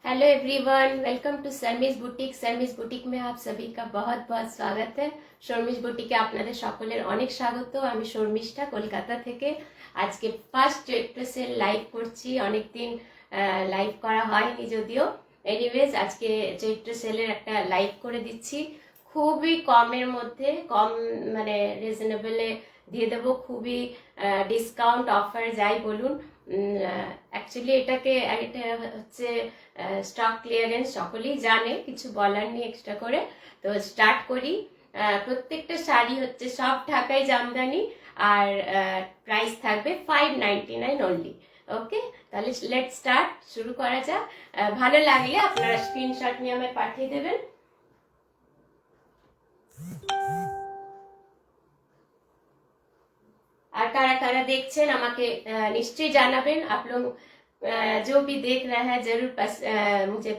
Hello everyone, welcome to Sharmi's boutique. Sharmi's boutique में आप सभी का बहुत बहुत स्वागत है। शर्मिस बुटीके আপনাদের সকলের অনেক স্বাগত। আমি শর্মিষ্ঠা কলকাতা থেকে আজকে ফার্স্ট চৈত্র সেল লাইভ করছি। অনেকদিন লাইভ করা হয়নি যদিও। এনিওয়েজ আজকে চৈত্র সেলের একটা লাইভ করে দিচ্ছি। খুবই কমের মধ্যে, কম মানে রিজনেবলে দিয়ে দেবো। খুবই ডিসকাউন্ট অফার যাই বলুন। অ্যাকচুয়ালি এটা হচ্ছে স্টক ক্লিয়ারেন্স, সকলেই জানে, কিছু বলার নেই এক্সট্রা করে। তো স্টার্ট করি। প্রত্যেকটা শাড়ি হচ্ছে সব ঢাকাই জামদানি, আর প্রাইস থাকবে 599 অনলি। ওকে, তাহলে লেট স্টার্ট, শুরু করা যাক। ভালো লাগলে আপনারা স্ক্রিনশট নিয়ে আমায় পাঠিয়ে দেবেন। আর কারা কারা দেখছেন আমাকে निश्चय জানাবেন। आप लोग जो भी देख रहे हैं जरूर मुझे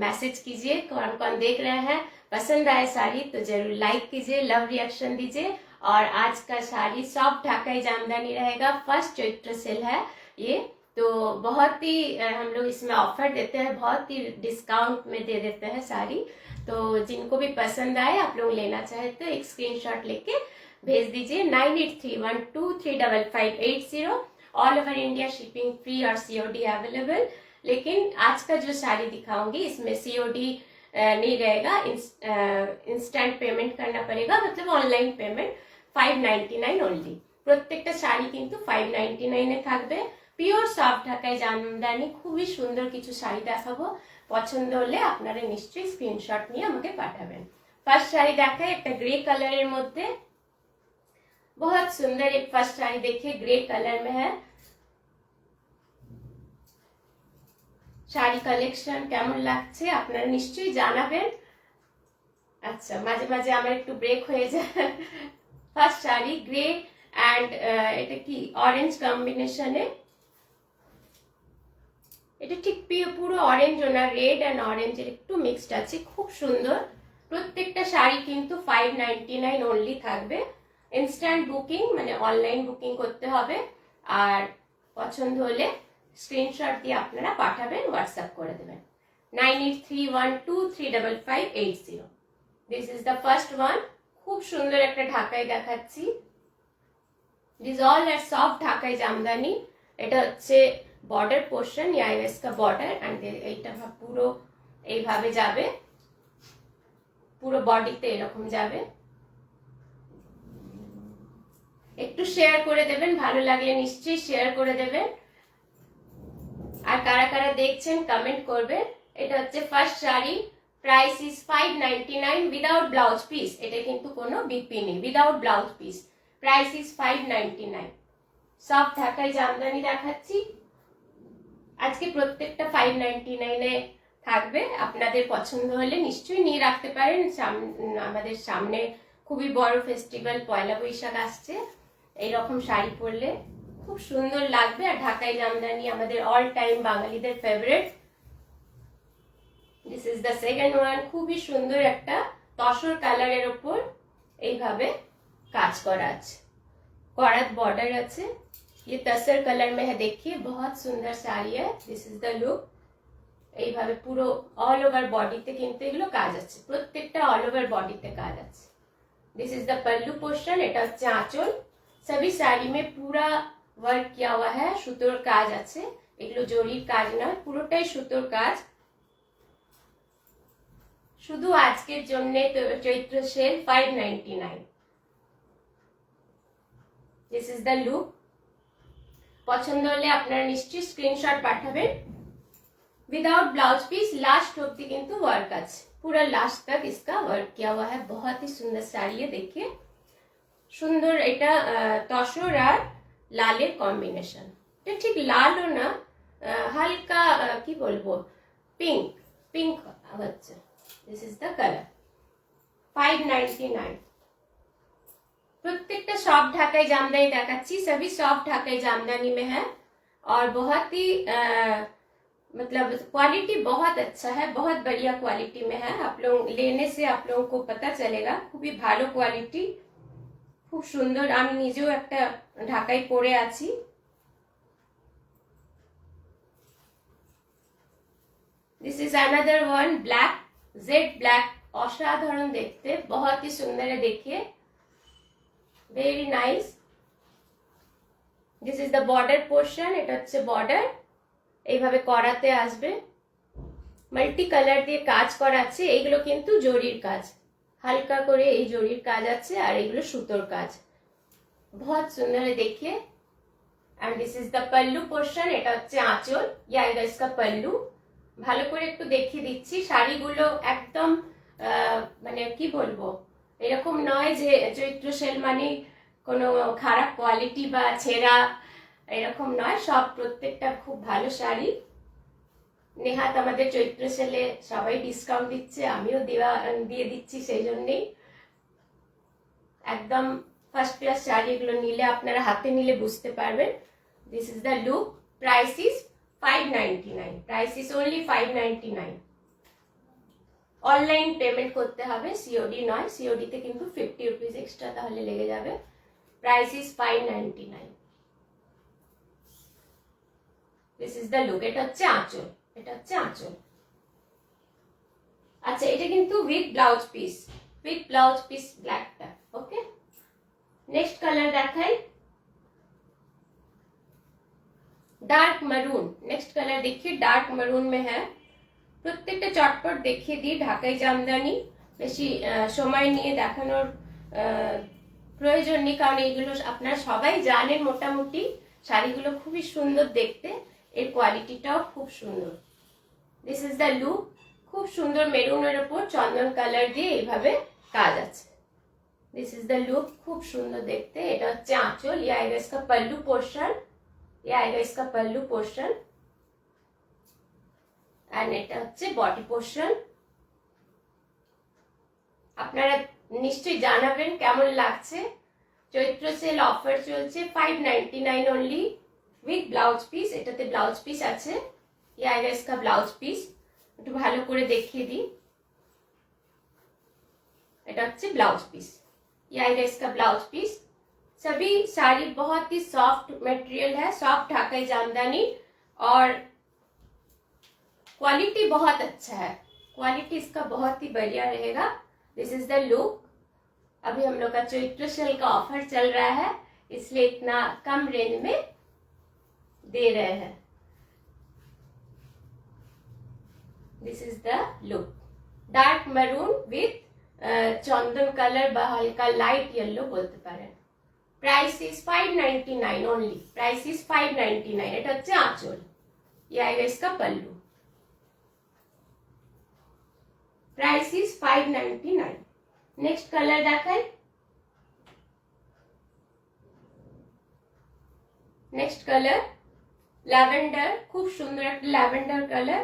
मैसेज कीजिए। कौन कौन देख रहे हैं, पसंद आए साड़ी तो जरूर लाइक कीजिए, लव रिएक्शन दीजिए। और आज का साड़ी सॉफ्ट ढाकाई जामदानी रहेगा। फर्स्ट चैत्र सेल है ये, तो बहुत ही हम लोग इसमें ऑफर देते हैं, बहुत ही डिस्काउंट में दे देते हैं साड़ी। तो जिनको भी पसंद आए, आप लोग लेना चाहे तो एक स्क्रीनशॉट लेके भेज दीजिए 9831235580। All over India shipping free और सीओडी अवेलेबल। लेकिन आज का जो साड़ी दिखाऊंगी इसमें सीओडी नहीं रहेगा, इंस्टेंट पेमेंट करना पड़ेगा, मतलब ऑनलाइन पेमेंट। 599 ओनली। প্রত্যেকটা শাড়ি কিন্তু 599 এ থাকবে। পিওর সফট ঢাকাই জামদানি, খুবই সুন্দর কিছু শাড়ি দেখাবো। পছন্দ হলে আপনারা নিশ্চয়ই স্ক্রিনশট নিয়ে আমাকে পাঠাবেন। ফার্স্ট শাড়ি দেখাই, একটা গ্রে কালারের মধ্যে। बहुत सुंदर एक फर्स्ट साड़ी देखिए, ग्रे कलर में है। শাড়ি কালেকশন কেমন লাগছে আপনারা নিশ্চয়ই জানাবেন। আচ্ছা, মাঝে মাঝে আমার একটু ব্রেক হয়ে যায়। ফার্স্ট শাড়ি গ্রে অ্যান্ড এটা কি অরেঞ্জ কম্বিনেশনে। এটা ঠিক পুরো অরেঞ্জ না, রেড অ্যান্ড অরেঞ্জের একটু মিক্সড আছে, খুব সুন্দর। প্রত্যেকটা শাড়ি কিন্তু 599 অনলি থাকবে। ইনস্ট্যান্ট বুকিং মানে অনলাইন বুকিং করতে হবে। আর পছন্দ হলে স্ক্রিনশট দিয়ে আপনারা পাঠাবেন, হোয়াটসঅ্যাপ করে দেবেন 9831235580। This is the first one. খুব সুন্দর একটা ঢাকাই দেখাচ্ছি। দিস অল আর সফট ঢাকাই জামদানি। এটা হচ্ছে বর্ডার পোর্শন, ইয়াইএস কা বর্ডার, এন্ড এইটা পুরো এইভাবে যাবে, পুরো বডিতে এরকম যাবে। একটু শেয়ার করে দেবেন, ভালো লাগলে নিশ্চয়ই শেয়ার করে দেবেন। আর কারা কারা দেখছেন কমেন্ট করবেন। এটা হচ্ছে first sari, price is 599 without blouse piece. এটা কিন্তু কোনো বিপি নেই, without blouse piece. Price is 599। সব ঢাকাই জামদানি দেখাচ্ছি আজকে। প্রত্যেকটা 599 এ থাকবে। আপনাদের পছন্দ হলে নিশ্চয়ই নিয়ে রাখতে পারেন। আমাদের সামনে খুবই বড় ফেস্টিভ্যাল পয়লা বৈশাখ আসছে। এইরকম শাড়ি পরলে খুব সুন্দর লাগবে। আর ঢাকাই জামদানি আমাদের অল টাইম বাঙালিদের favourite. This is the second one. খুবই সুন্দর একটা তসর কালারের ওপর এইভাবে কাজ করা আছে, করাত বর্ডার আছে। ये तसर कलर में है, देखिए बहुत सुंदर साड़ी है। This is the look. এইভাবে পুরো অল ওভার বডিতে কিন্তু এগুলো কাজ আছে, প্রত্যেকটা অল ওভার বডিতে কাজ আছে। This is the pallu portion. এটা হচ্ছে আঁচল। सभी साड़ी में पूरा वर्क किया हुआ है, সুতোর কাজ আছে। এগুলো জরির কাজ না, পুরোটাই সুতোর কাজ। শুধু আজকের জন্য Chaitra sale 599। This is the look. পছন্দ হলে আপনারা নিশ্চয়ই স্ক্রিনশট পাঠাবেন। विदाउट ब्लाउज पीस, लास्ट ऑब्दी किंतु वर्क আছে, पूरा लास्ट तक इसका वर्क किया हुआ है। बहुत ही सुंदर साड़ी है, देखिए সুন্দর। এটা তসর আর লালের কম্বিনেশন। এটা ঠিক লালও না, হালকা কি বলবো, পিঙ্ক পিঙ্ক হচ্ছে। This is the colour. 599। প্রত্যেকটা সফট ঢাকাই জামদানি দেখাচ্ছি। सभी सॉफ्ट ढाकाई जामदानी में है और बहुत ही मतलब क्वालिटी बहुत अच्छा है, बहुत बढ़िया क्वालिटी में है। आप लोग लेने से आप लोगों को पता चलेगा, খুবই ভালো কোয়ালিটি, খুব সুন্দর। আমি নিজেও একটা ঢাকাই পরে আছি। This is another one black, Z black, অসাধারণ দেখতে, बहुत ही सुंदर है, देखिए very nice. This is the border portion, এটা হচ্ছে বর্ডার, এইভাবে করাতে আসবে, মাল্টি কালার দিয়ে কাজ করা আছে। এইগুলো কিন্তু জরির কাজ, হালকা করে এই জরির কাজ আছে, আর এগুলো সুতোর কাজ, बहुत सुंदर है देखिए। And this is the pallu portion, এটা হচ্ছে আঁচল, ইয়া इसका पल्लू। ভালো করে একটু দেখিয়ে দিচ্ছি, শাড়িগুলো একদম মানে কি বলবো, এরকম নয় যে চৈত্র সেল মানে কোনো খারাপ কোয়ালিটি বা ছেঁড়া, এরকম নয়, সব প্রত্যেকটা খুব ভালো শাড়ি। নেহাত আমাদের চৈত্র সেলে সবাই ডিসকাউন্ট দিচ্ছে, আমিও দিয়ে দিচ্ছি, সেই জন্যেই একদম ফার্স্ট ক্লাস শাড়ি। এগুলো নিলে আপনারা হাতে নিলে বুঝতে পারবেন। This is the look, price is 599, price is only 599। Online payment করতে হবে, সিওডি নয়, সিওডি তে কিন্তু 50 রুপিস এক্সট্রা তাহলে লেগে যাবে। Price is 599। This is the look, এটা হচ্ছে আঁচল, এটা হচ্ছে আঁচল। আচ্ছা, এটা কিন্তু with blouse piece, with blouse piece ব্ল্যাকটা। ওকে, नेक्स्ट कलर देखाई, डार्क मरून। नेक्स्ट कलर देखिए, डार्क मरून में है। प्रत्येकটা চটপট দেখিয়ে দিই, ঢাকাই জামদানি, বেশি সময় নিয়ে দেখানোর প্রয়োজন নেই, কারণ এইগুলো আপনারা সবাই জানেন মোটামুটি। শাড়িগুলো খুবই সুন্দর দেখতে, এর কোয়ালিটিটাও খুব সুন্দর। দিস ইজ দ্য লুক, খুব সুন্দর মেরুনের উপর চন্দন কালার দিয়ে এইভাবে কাজ আছে। दिस इज द लुक, खूब सुंदर देखते। এটা হচ্ছে আঁচল, ये आएगा इसका पल्लू पोर्शन, ये आएगा इसका पल्लू पोर्शन, एंड এটা হচ্ছে বডি পোর্শন। আপনারা নিশ্চয়ই জানাবেন কেমন লাগছে। চৈত্র সেল অফার চলছে, 599 অনলি উইথ ব্লাউজ পিস। এটাতে ব্লাউজ পিস আছে, ये आएगा इसका ब्लाउज पीस। একটু ভালো করে দেখিয়ে দিই, এটা হচ্ছে ব্লাউজ পিস, ये आएगा इसका ब्लाउज पीस। सभी साड़ी बहुत ही सॉफ्ट मटेरियल है, सॉफ्ट ढाकाई जामदानी, और क्वालिटी बहुत अच्छा है, क्वालिटी इसका बहुत ही बढ़िया रहेगा। This is the look. अभी हम लोग का चैत्र सेल का ऑफर चल रहा है, इसलिए इतना कम रेंज में दे रहे हैं। This is the look, dark maroon with chandan colour বা হালকা লাইট ইয়েলো বলতে পারেন। Price is 599 only, price is 599। এটা হচ্ছে আঁচল, ये आएगा इसका पल्लू। Price is 599। नेक्स्ट कलर देखाई, नेक्स्ट कलर लैवेंडर, खूब सुंदर একটা लैवेंडर कलर,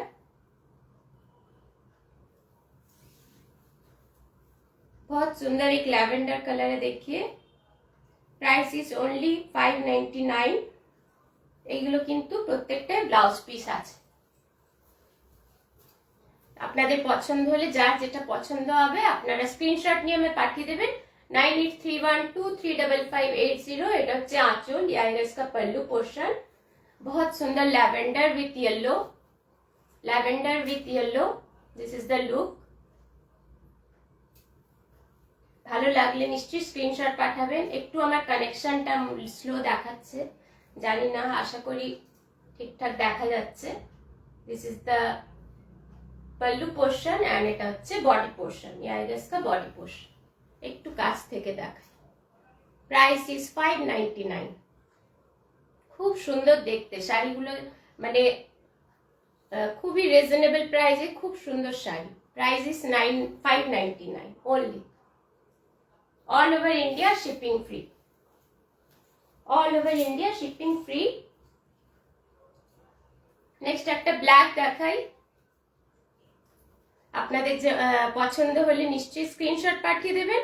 बहुत सुंदर एक लैवेंडर कलर है, देखिए। Price is only 599। এগুলো কিন্তু প্রত্যেকটা ব্লাউজ পিস আছে। আপনাদের পছন্দ হলে যার যেটা পছন্দ হবে আপনারা স্ক্রিনশট নিয়ে আমায় পাঠিয়ে দেবেন 9831235580। এটা হচ্ছে আঁচল, ये आएगा इसका पल्लू पोर्शन। बहुत सुंदर lavender with yellow, lavender with yellow. This is the look. ভালো লাগলে নিশ্চয়ই স্ক্রিনশট পাঠাবেন। একটু আমার কানেকশনটা স্লো দেখাচ্ছে, জানি না, আশা করি ঠিকঠাক দেখা যাচ্ছে। This is the pallu portion and এটা হচ্ছে বডি পোর্শন, ये आएगा इसका बॉडी पोर्शन। একটু কাছ থেকে দেখাই। Price is 599। খুব সুন্দর দেখতে শাড়িগুলো, মানে খুবই রিজনেবল প্রাইসে খুব সুন্দর sari. Price is 599 only. All over India shipping free, all over India shipping free. Next একটা ব্ল্যাক দেখাই। আপনাদের পছন্দ হলে নিশ্চয়ই স্ক্রিনশট পাঠিয়ে দেবেন।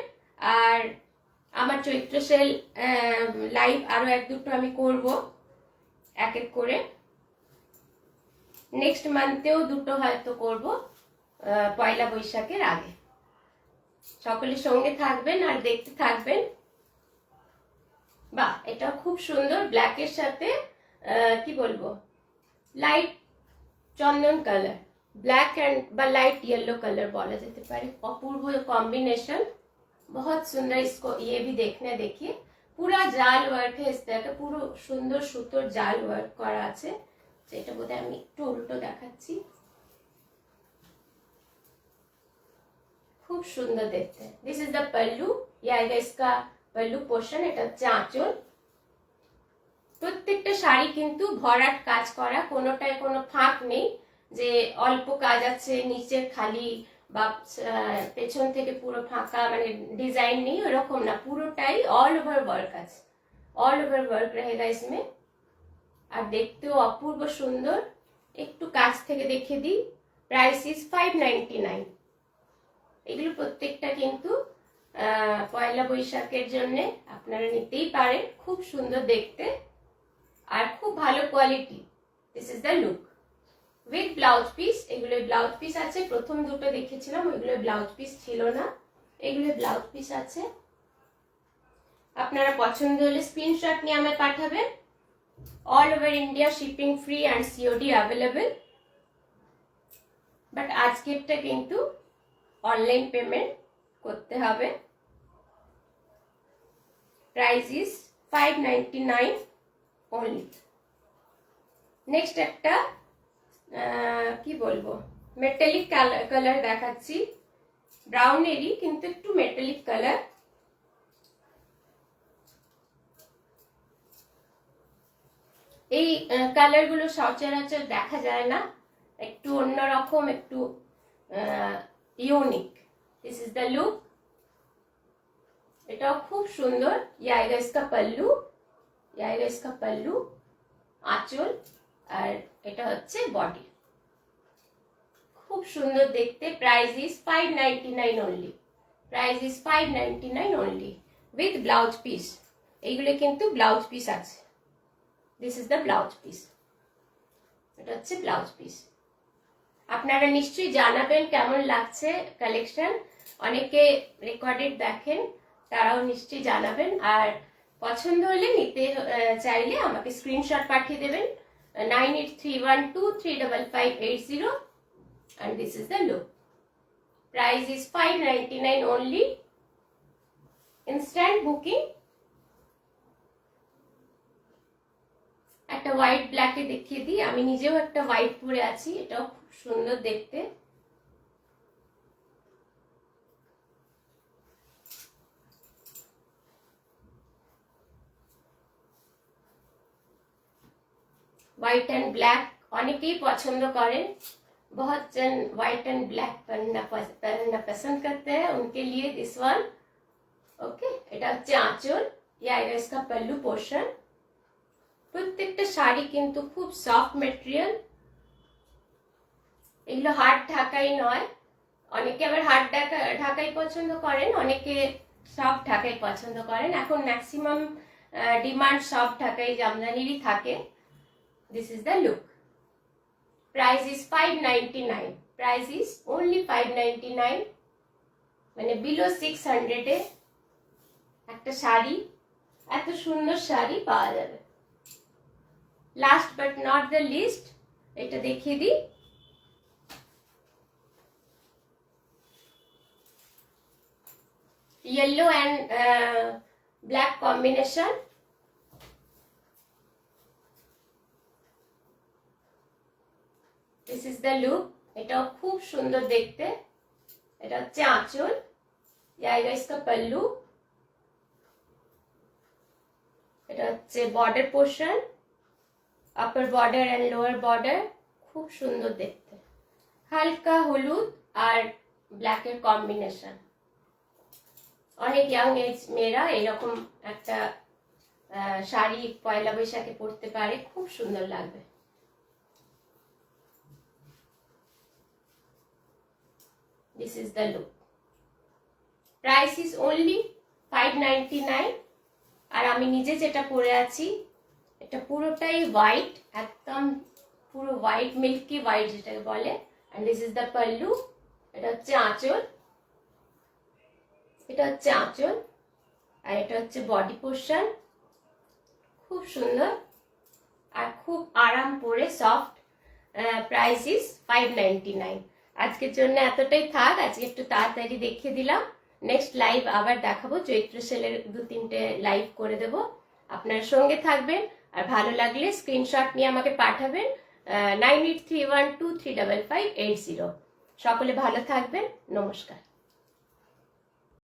আর আমার চৈত্র সেল লাইভ আরো এক দুটো আমি করব এক এক করে। নেক্সট মান্থেও দুটো হয়তো করব, পয়লা বৈশাখের আগে। সকলের সঙ্গে থাকবেন আর দেখতে থাকবেন। বাহ, এটা খুব সুন্দর, ব্ল্যাকের সাথে কি বলবো, light Chandan colour, black and বা লাइट येलो कलर बोला যেতে পারে। অপূর্ব কম্বিনেশন, बहुत सुंदर। इसको ये भी देखने देखिए, पूरा জাল ওয়ার্ক है, इसका পুরো সুন্দর সুতোর জাল ওয়ার্ক করা আছে। যেটা বোধহয় আমি একটু উল্টো দেখাচ্ছি। খুব সুন্দর দেখতে। दिस इज द पल्लू, ये आएगा इसका पल्लू पोर्शन। এটা হচ্ছে আঁচল। প্রত্যেকটা শাড়ি কিন্তু ভরাট কাজ করা, কোনোটায় কোনো ফাঁক নেই যে অল্প কাজ আছে নিচে খালি বা পেছন থেকে পুরো ফাঁকা, মানে ডিজাইন নেই ওরকম না, পুরোটাই অল ওভার ওয়ার্ক আছে, অল ওভার ওয়ার্ক रहेगा इसमें। আর দেখতেও অপূর্ব সুন্দর। একটু কাছ থেকে দেখে দিই। Price is 599। এগুলো প্রত্যেকটা কিন্তু পয়লা বৈশাখের জন্য আপনারা নিতেই পারেন। খুব সুন্দর দেখতে আর খুব ভালো quality. This is the look with blouse piece. এগুলো ব্লাউজ পিস আছে, প্রথম দুটো দেখেছিলাম ওইগুলো ব্লাউজ পিস ছিল না, এগুলো ব্লাউজ পিস আছে। আপনারা পছন্দ হলে স্ক্রিনশট নিয়ে আমায় পাঠাবেন। All over India shipping free and COD available. But আজকেরটা কিন্তু অনলাইন পেমেন্ট করতে হবে। Price is 599 only. নেক্সট একটা কি বলবো, মেটালিক কালার দেখাচ্ছি। ব্রাউনেরই কিন্তু একটু মেটালিক কালার। এই কালার গুলো সচরাচর দেখা যায় না, একটু অন্যরকম, একটু unique. This is the look. এটাও খুব সুন্দর। ये आएगा इसका पल्लू, ये आएगा इसका पल्लू, আঁচল, আর এটা হচ্ছে বডি। খুব সুন্দর দেখতে। Price is 599 only. Price is 599 only with blouse piece. এইগুলো কিন্তু ব্লাউজ পিস আছে। This is the blouse piece. এটা হচ্ছে ব্লাউজ পিস। আপনারা নিশ্চয়ই জানাবেন কেমন লাগছে কালেকশন। অনেকে রেকর্ডেড দেখেন, তারাও নিশ্চয়ই জানাবেন। আর পছন্দ হলে নিতে চাইলে আমাকে স্ক্রিনশট পাঠিয়ে দেবেন 9831235580। and this is the look. Price is 599 only. Instant booking. একটা হোয়াইট ব্ল্যাকে দেখিয়ে দিই। আমি নিজেও একটা হোয়াইট পরে আছি, এটাও খুব সুন্দর দেখতে। व्हाइट एंड ब्लैक অনেকেই পছন্দ করেন। बहुत जन व्हाइट एंड ब्लैक पहनना पसंद करते हैं, उनके लिए दिस वन। ओके, এটা হচ্ছে আঁচল। ये आएगा इसका पल्लू पोर्शन। প্রত্যেকটা শাড়ি কিন্তু খুব সফট ম্যাটেরিয়াল। এগুলো হার্ড ঢাকাই নয়। অনেকে আবার হার্ড ঢাকাই পছন্দ করেন, অনেকে সফট ঢাকাই পছন্দ করেন। এখন ম্যাক্সিমাম ডিমান্ড সফট ঢাকাই জামদানিরই থাকে। This is the look. Price is 599। Price is only 599, মানে বিলো 600 এ একটা শাড়ি, এত সুন্দর শাড়ি পাওয়া যাবে। Last but not the least, এটা দেখিয়ে দিই। Yellow and black combination. This is the look. এটাও খুব সুন্দর দেখতে। এটা হচ্ছে আঁচল। ये आएगा इसका पल्लू। এটা হচ্ছে border portion, upper border and lower border. খুব সুন্দর দেখতে। হালকা হলুদ আর ব্ল্যাকের কম্বিনেশন। অনেক ইয়াং এজ মেয়েরা এরকম একটা শাড়ি পয়লা বৈশাখে পরতে পারে, খুব সুন্দর লাগবে। This is the look. Price is only 599। আর আমি নিজে যেটা পরে আছি এটা পুরোটাই হোয়াইট, একদম পুরো হোয়াইট, মিল্কি হোয়াইট যেটাকে বলে। and this is the pallu। এটা হচ্ছে আঁচল, এটা হচ্ছে আঁচল, আর এটা হচ্ছে বডি পোর্শন। খুব সুন্দর আর খুব আরাম পরে, সফট। Price is 599। আজকের জন্য এতটাই থাক, আজকে একটু তাড়াতাড়ি দেখিয়ে দিলাম। নেক্সট লাইভ আবার দেখাবো, চৈত্র সেলের 2-3টে লাইভ করে দেব। আপনার সঙ্গে থাকবেন, আর ভালো লাগলে স্ক্রিনশট নিয়ে আমাকে পাঠাবেন 9831235580। সকলে ভালো থাকবেন, নমস্কার।